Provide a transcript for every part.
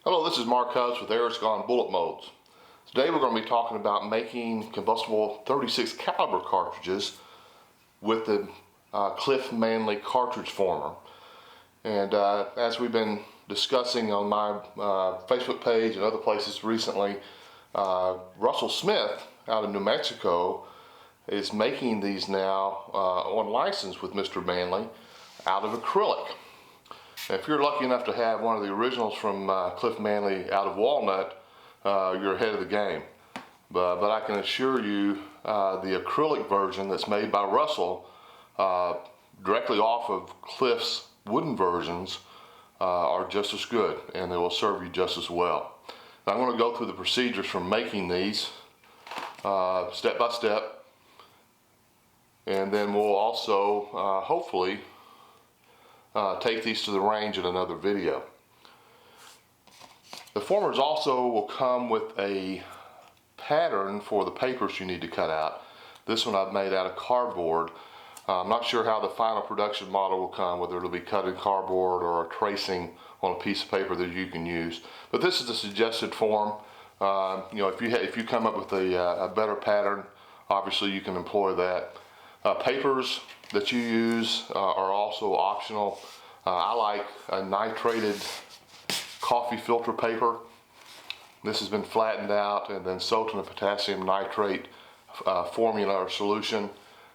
Hello, this is Mark Hutz with Aeroscon Bullet Molds. Today we're going to be talking about making combustible 36 caliber cartridges with the Cliff Manley Cartridge Former. And as we've been discussing on my Facebook page and other places recently, Russell Smith out of New Mexico is making these now on license with Mr. Manley out of acrylic. If you're lucky enough to have one of the originals from Cliff Manley out of walnut, you're ahead of the game. But I can assure you the acrylic version that's made by Russell directly off of Cliff's wooden versions are just as good, and they will serve you just as well. Now I'm going to go through the procedures for making these step by step, and then we'll also hopefully take these to the range in another video. The formers also will come with a pattern for the papers you need to cut out. This one I've made out of cardboard. I'm not sure how the final production model will come, whether it'll be cut in cardboard or a tracing on a piece of paper that you can use. But this is the suggested form. If you come up with a better pattern, obviously you can employ that. Papers that you use are also optional. I like a nitrated coffee filter paper. This has been flattened out and then soaked in a potassium nitrate formula or solution.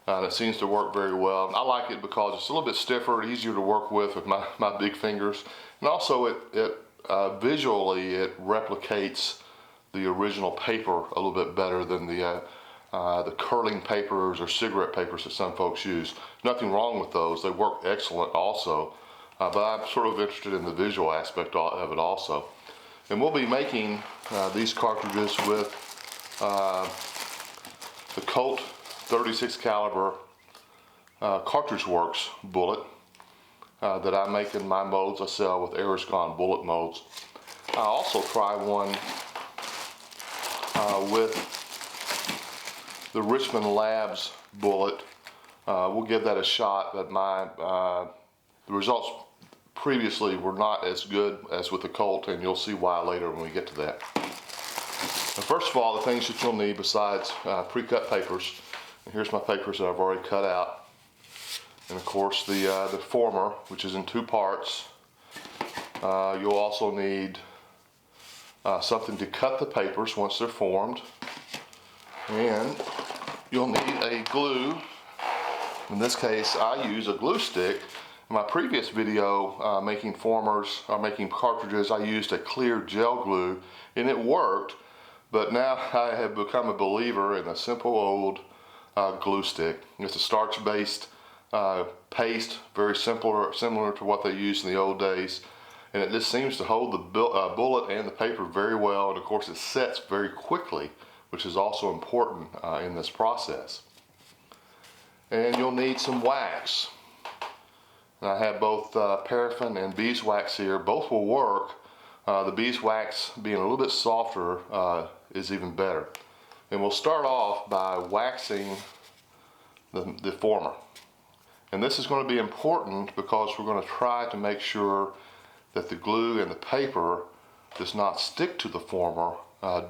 And it seems to work very well. I like it because it's a little bit stiffer, easier to work with my big fingers. And also it visually it replicates the original paper a little bit better than the curling papers or cigarette papers that some folks use. Nothing wrong with those, they work excellent also, but I'm sort of interested in the visual aspect of it also. And we'll be making these cartridges with the Colt 36 caliber Cartridge Works bullet that I make in my molds I sell with Aeroscon Bullet Molds. I also try one with the Richmond Labs bullet. We'll give that a shot, but the results previously were not as good as with the Colt, and you'll see why later when we get to that. Now, first of all, the things that you'll need besides pre-cut papers, and here's my papers that I've already cut out, and of course the former, which is in two parts. You'll also need something to cut the papers once they're formed, and you'll need a glue. In this case, I use a glue stick. In my previous video making formers or making cartridges, I used a clear gel glue and it worked, but now I have become a believer in a simple old glue stick. It's a starch-based paste, very similar to what they used in the old days, and it just seems to hold the bullet and the paper very well, and of course it sets very quickly, which is also important in this process. And you'll need some wax. And I have both paraffin and beeswax here. Both will work. The beeswax being a little bit softer is even better. And we'll start off by waxing the former. And this is going to be important because we're going to try to make sure that the glue and the paper does not stick to the former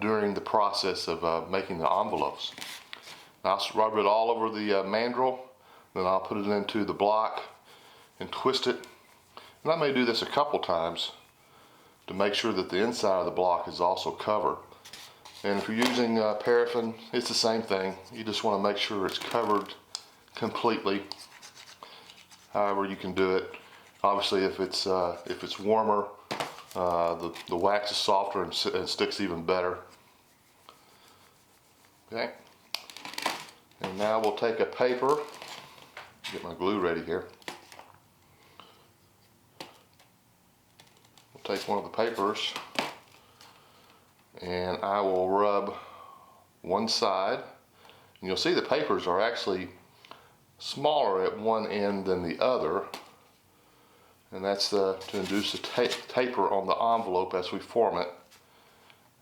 during the process of making the envelopes. Now, I'll rub it all over the mandrel, then I'll put it into the block and twist it. And I may do this a couple times to make sure that the inside of the block is also covered. And if you're using paraffin, it's the same thing. You just want to make sure it's covered completely. However you can do it. Obviously, if it's warmer, the wax is softer and sticks even better. Okay. And now we'll take a paper. Get my glue ready here. We'll take one of the papers and I will rub one side. And you'll see the papers are actually smaller at one end than the other. And that's to induce the taper on the envelope as we form it.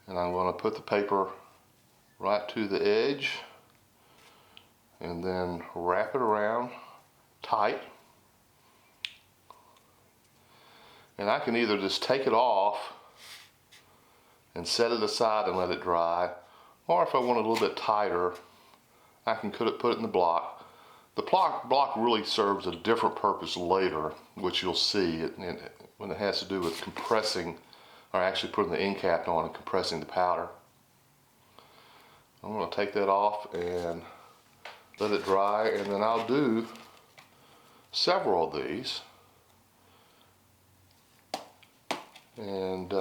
And I'm going to put the paper right to the edge and then wrap it around tight. And I can either just take it off and set it aside and let it dry. Or if I want it a little bit tighter, I can put it in the block. The block really serves a different purpose later, which you'll see when it has to do with compressing, or actually putting the end cap on and compressing the powder. I'm going to take that off and let it dry, and then I'll do several of these. And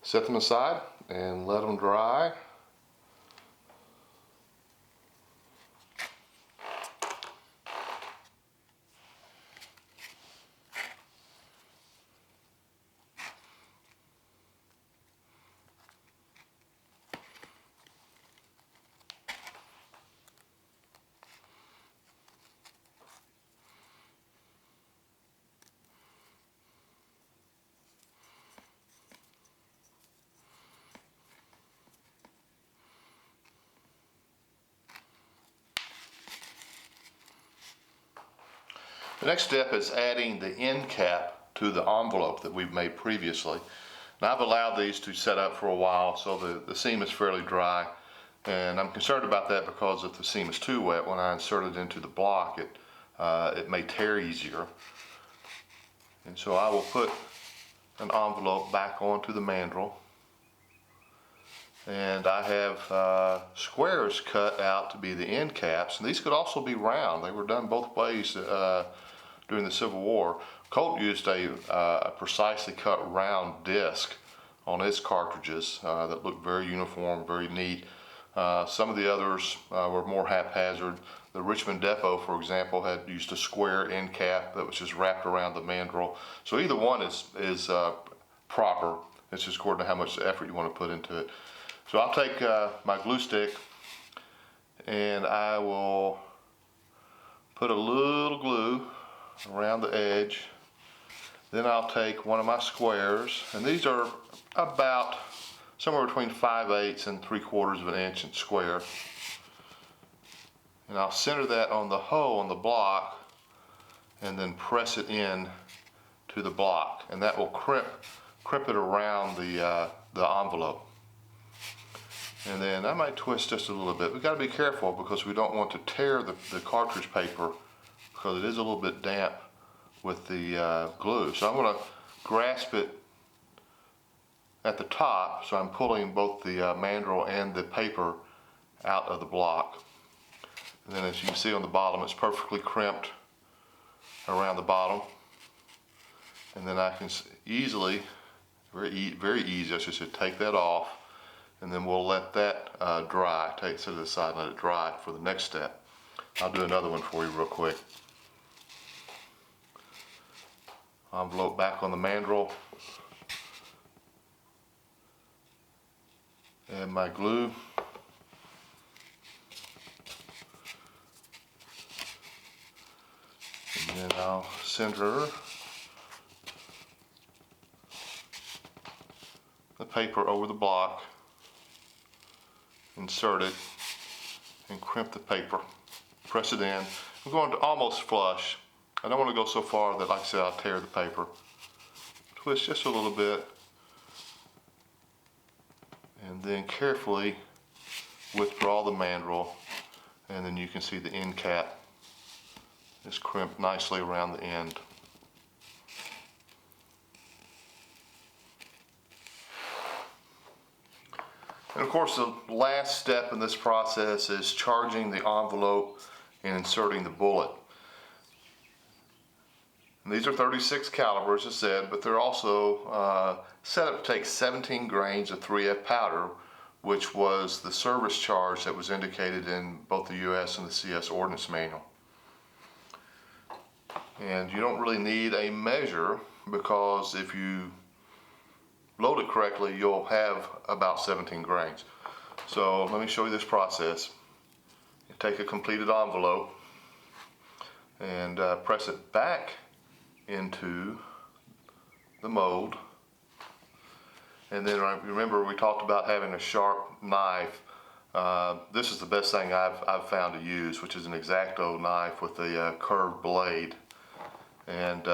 set them aside and let them dry. The next step is adding the end cap to the envelope that we've made previously. Now I've allowed these to set up for a while so the seam is fairly dry, and I'm concerned about that because if the seam is too wet, when I insert it into the block, it may tear easier. And so I will put an envelope back onto the mandrel, and I have squares cut out to be the end caps, and these could also be round. They were done both ways during the Civil War. Colt used a precisely cut round disc on his cartridges that looked very uniform, very neat. Some of the others were more haphazard. The Richmond Depot, for example, had used a square end cap that was just wrapped around the mandrel. So either one is proper. It's just according to how much effort you want to put into it. So I'll take my glue stick and I will put a little glue around the edge. Then I'll take one of my squares, and these are about somewhere between 5/8 and 3/4 of an inch in square. And I'll center that on the hole on the block and then press it in to the block, and that will crimp it around the envelope. And then I might twist just a little bit. We've got to be careful because we don't want to tear the cartridge paper because it is a little bit damp with the glue. So I'm going to grasp it at the top, so I'm pulling both the mandrel and the paper out of the block. And then as you can see on the bottom, it's perfectly crimped around the bottom. And then I can easily, very easy, I should say, take that off, and then we'll let that dry. Set it aside and let it dry for the next step. I'll do another one for you real quick. Envelope back on the mandrel. And my glue. And then I'll center the paper over the block, insert it, and crimp the paper. Press it in. I'm going to almost flush. I don't want to go so far that, like I said, I'll tear the paper. Twist just a little bit, and then carefully withdraw the mandrel, and then you can see the end cap is crimped nicely around the end. And of course, the last step in this process is charging the envelope and inserting the bullet. And these are 36 caliber, as I said, but they're also set up to take 17 grains of 3F powder, which was the service charge that was indicated in both the US and the CS Ordnance Manual. And you don't really need a measure, because if you load it correctly, you'll have about 17 grains. So let me show you this process. You take a completed envelope and press it back into the mold, and then remember we talked about having a sharp knife. This is the best thing I've found to use, which is an X-Acto knife with a curved blade. And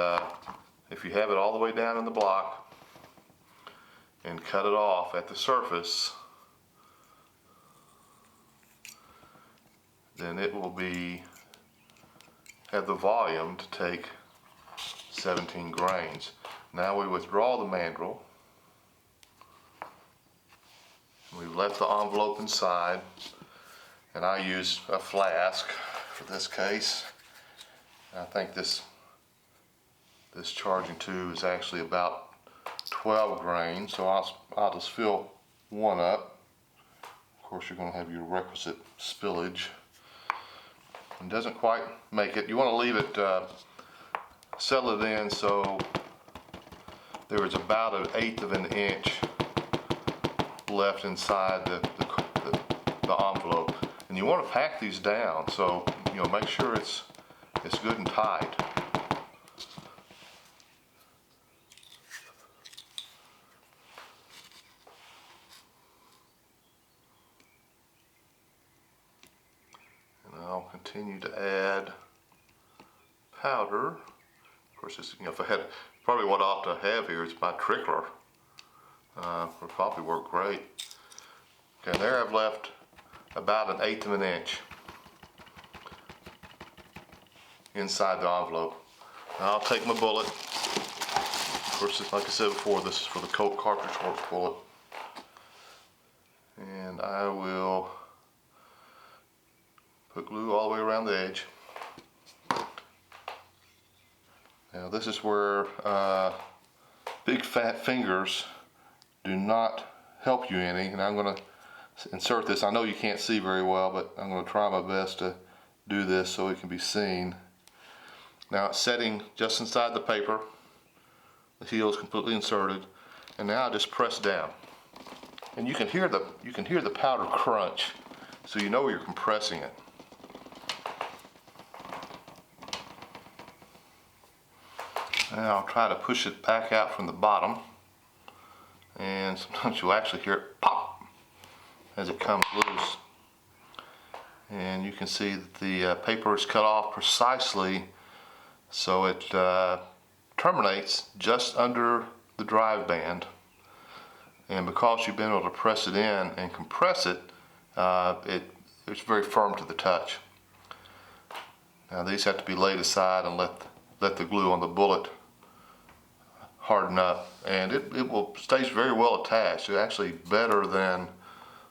if you have it all the way down in the block, and cut it off at the surface, then it will have the volume to take 17 grains. Now we withdraw the mandrel. We've left the envelope inside, and I use a flask for this case. I think this charging tube is actually about 12 grains, so I'll just fill one up. Of course, you're going to have your requisite spillage. It doesn't quite make it. You want to leave it, settle it in so there is about 1/8 of an inch left inside the envelope. And you want to pack these down, so make sure it's good and tight. And I'll continue to add powder. Of course, if I had, probably what I ought to have here is my trickler. Would probably work great. Okay, there I've left about 1/8 of an inch inside the envelope. Now I'll take my bullet. Of course, like I said before, this is for the Colt Cartridge Former bullet. And I will put glue all the way around the edge. Now this is where big fat fingers do not help you any, and I'm going to insert this. I know you can't see very well, but I'm going to try my best to do this so it can be seen. Now it's setting just inside the paper. The heel is completely inserted, and now I just press down, and you can hear the powder crunch, so you know you're compressing it. Now I'll try to push it back out from the bottom, and sometimes you'll actually hear it pop as it comes loose. And you can see that the paper is cut off precisely so it terminates just under the drive band. And because you've been able to press it in and compress it, it's very firm to the touch. Now these have to be laid aside and let the glue on the bullet harden up, and it stays very well attached. It's actually better than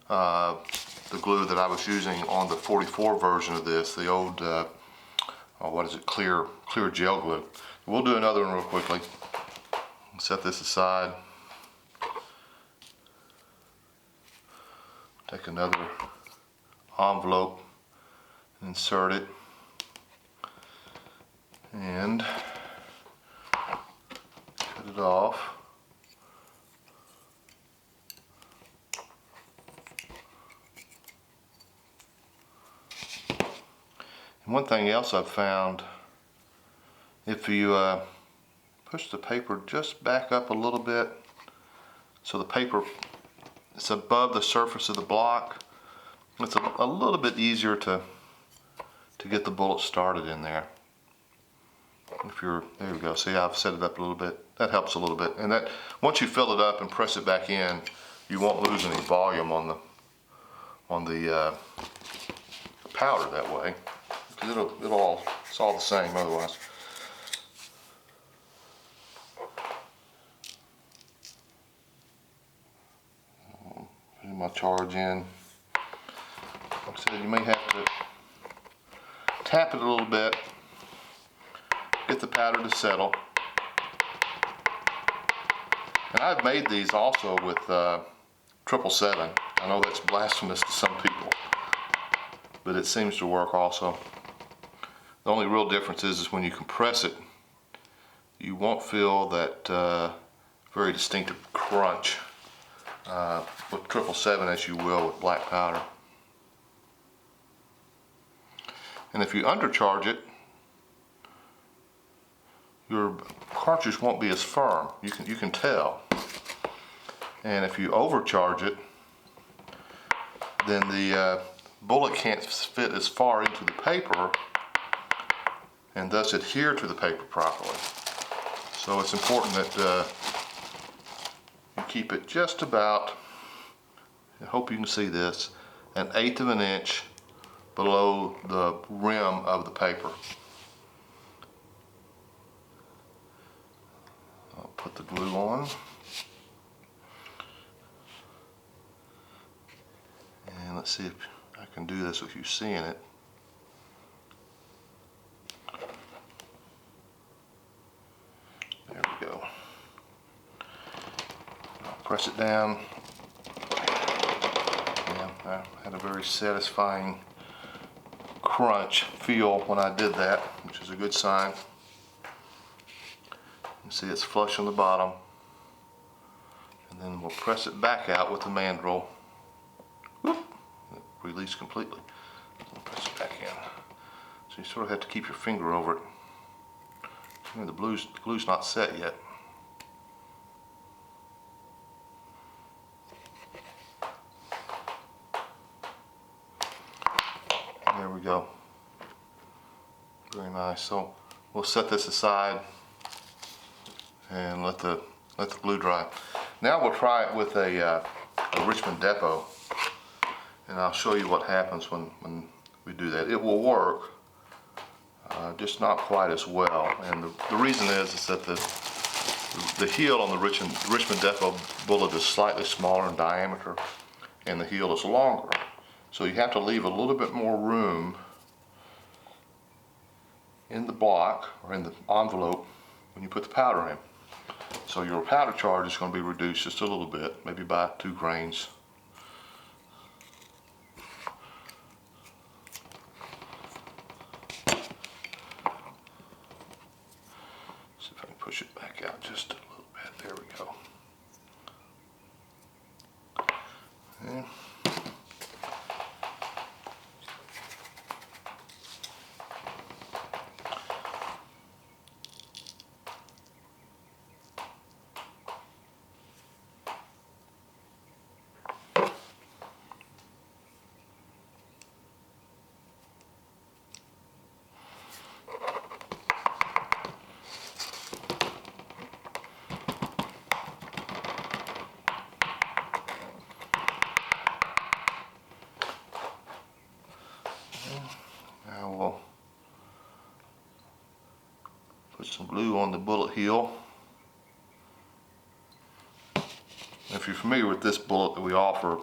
the glue that I was using on the 44 version of this, the old what is it, clear gel glue. We'll do another one real quickly. Set this aside. Take another envelope, insert it, and cut it off. And one thing else I've found, if you push the paper just back up a little bit so the paper is above the surface of the block, it's a little bit easier to get the bullet started in there. There we go. See, I've set it up a little bit. That helps a little bit. And that once you fill it up and press it back in, you won't lose any volume on the powder that way. Because it's all the same otherwise. Putting my charge in. Like I said, you may have to tap it a little bit, get the powder to settle. And I've made these also with 777. I know that's blasphemous to some people, but it seems to work also. The only real difference is when you compress it, you won't feel that very distinctive crunch with 777 as you will with black powder. And if you undercharge it, your cartridge won't be as firm. You can tell. And if you overcharge it, then the bullet can't fit as far into the paper and thus adhere to the paper properly. So it's important that you keep it just about, I hope you can see this, 1/8 of an inch below the rim of the paper. I'll put the glue on. And let's see if I can do this with you seeing it. There we go. I'll press it down. Yeah, I had a very satisfying crunch feel when I did that, which is a good sign. You see it's flush on the bottom. And then we'll press it back out with the mandrel. Whoop, release completely. And press it back in. So you sort of have to keep your finger over it. The glue's not set yet. There we go. Very nice. So we'll set this aside and let the glue dry. Now we'll try it with a Richmond depot, and I'll show you what happens when we do that. It will work, just not quite as well. And the reason is that the heel on the Richmond depot bullet is slightly smaller in diameter, and the heel is longer. So you have to leave a little bit more room in the block or in the envelope when you put the powder in. So your powder charge is going to be reduced just a little bit, maybe by 2 grains. See if I can push it back out just a little bit. There we go. And now we'll put some glue on the bullet heel. If you're familiar with this bullet that we offer,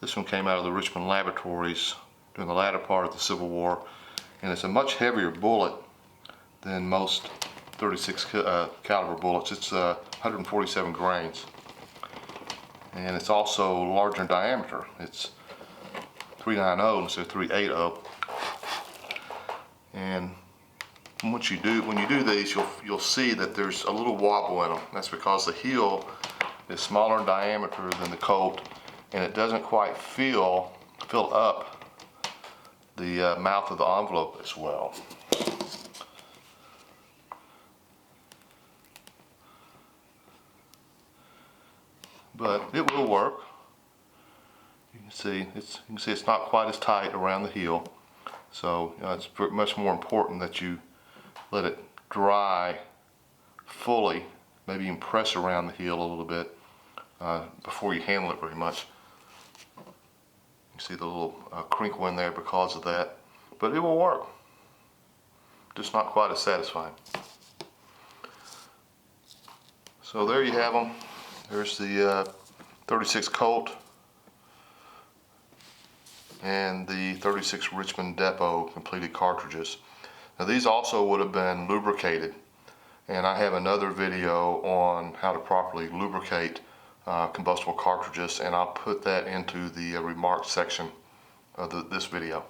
this one came out of the Richmond laboratories during the latter part of the Civil War, and it's a much heavier bullet than most 36 caliber bullets. It's 147 grains, and it's also larger in diameter. It's 390 instead of 380. And when you do these, you'll see that there's a little wobble in them. That's because the heel is smaller in diameter than the Colt, and it doesn't quite fill up the mouth of the envelope as well. But it will work. You can see it's not quite as tight around the heel, so it's much more important that you let it dry fully, maybe even press around the heel a little bit before you handle it very much. You see the little crinkle in there because of that, but it will work, just not quite as satisfying. So there you have them. There's the 36 Colt and the 36 Richmond Depot completed cartridges. Now these also would have been lubricated, and I have another video on how to properly lubricate combustible cartridges, and I'll put that into the remarks section of this video.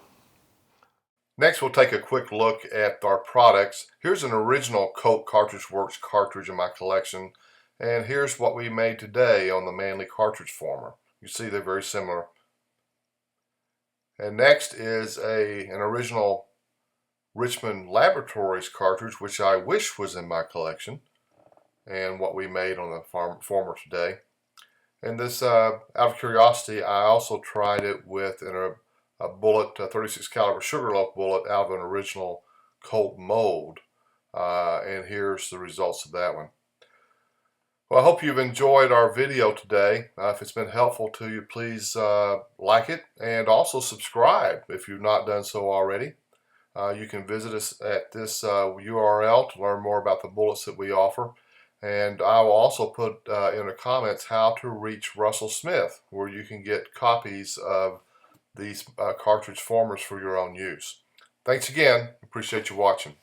Next, we'll take a quick look at our products. Here's an original Colt Cartridge Works cartridge in my collection, and here's what we made today on the Manley Cartridge Former. You see they're very similar. And next is an original Richmond Laboratories cartridge, which I wish was in my collection, and what we made on the Former today. And this, out of curiosity, I also tried it with a bullet, a 36 caliber Sugarloaf bullet out of an original Colt mold, and here's the results of that one. Well, I hope you've enjoyed our video today. If it's been helpful to you, please like it and also subscribe if you've not done so already. You can visit us at this URL to learn more about the bullets that we offer. And I will also put in the comments how to reach Russell Smith, where you can get copies of these cartridge formers for your own use. Thanks again. Appreciate you watching.